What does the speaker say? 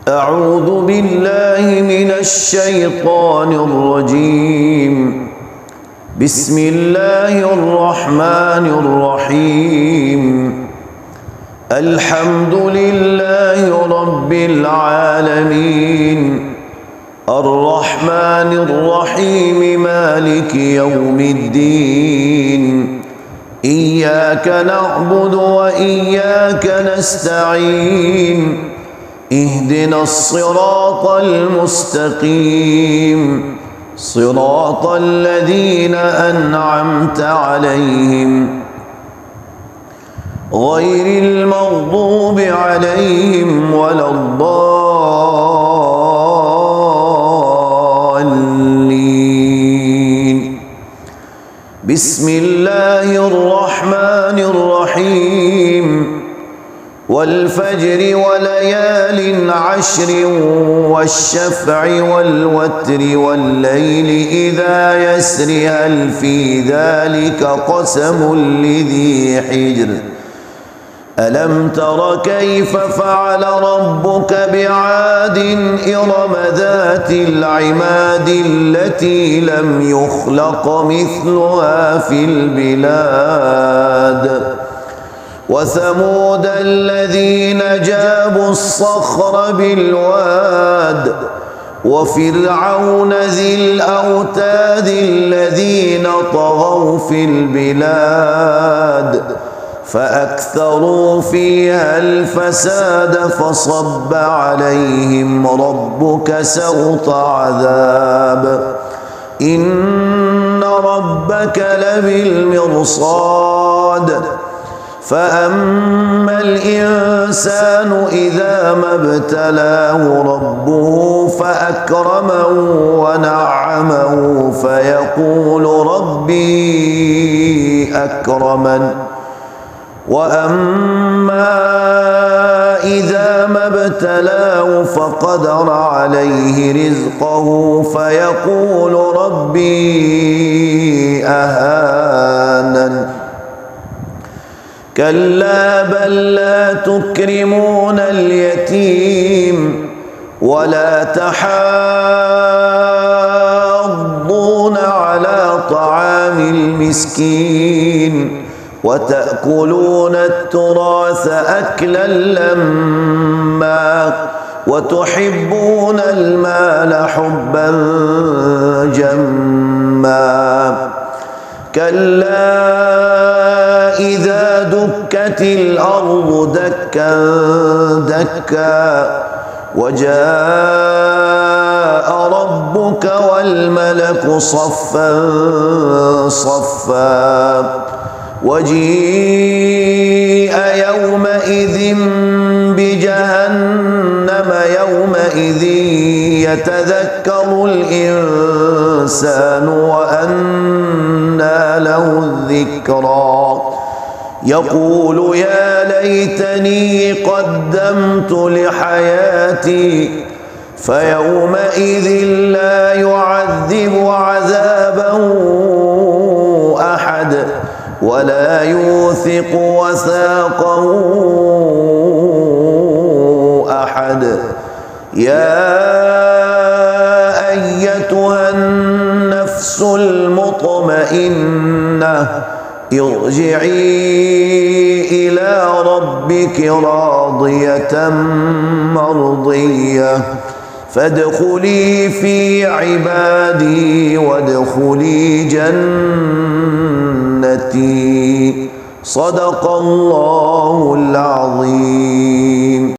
أعوذ بالله من الشيطان الرجيم. بسم الله الرحمن الرحيم. الحمد لله رب العالمين، الرحمن الرحيم، مالك يوم الدين. إياك نعبد وإياك نستعين. اهدنا الصراط المستقيم، صراط الذين أنعمت عليهم غير المغضوب عليهم ولا الضالين. بسم الله الرحمن الرحيم. والفجر وليال عشر والشفع والوتر والليل إذا يسر هل في ذلك قسم لذي حجر. ألم تر كيف فعل ربك بعاد إرم ذات العماد التي لم يخلق مثلها في البلاد. وثمود الذين جابوا الصخر بالواد. وفرعون ذي الأوتاد الذين طغوا في البلاد فأكثروا فيها الفساد فصب عليهم ربك سوط عذاب. إن ربك لبالمرصاد. فأما الإنسان إذا ما ابتلاه ربه فأكرمه ونعمه فيقول ربي أكرمن. وأما إذا ما ابتلاه فقدر عليه رزقه فيقول ربي أهانن. كلا بل لا تكرمون اليتيم ولا تحاضون على طعام المسكين وتأكلون التراث أكلا لما وتحبون المال حبا جما. كلا إذا دكت الأرض دكا دكا وجاء ربك والملك صفا صفا وجيء يومئذ بجهنم يومئذ يتذكر الإنسان وأنى له الذكرى. يقول يا ليتني قدمت لحياتي فيومئذ لا يعذب عذابه أحد ولا يوثق وثاقه أحد. يا أيتها النفس المطمئنة ارجعي إلى ربك راضية مرضية فادخلي في عبادي وادخلي جنتي. صدق الله العظيم.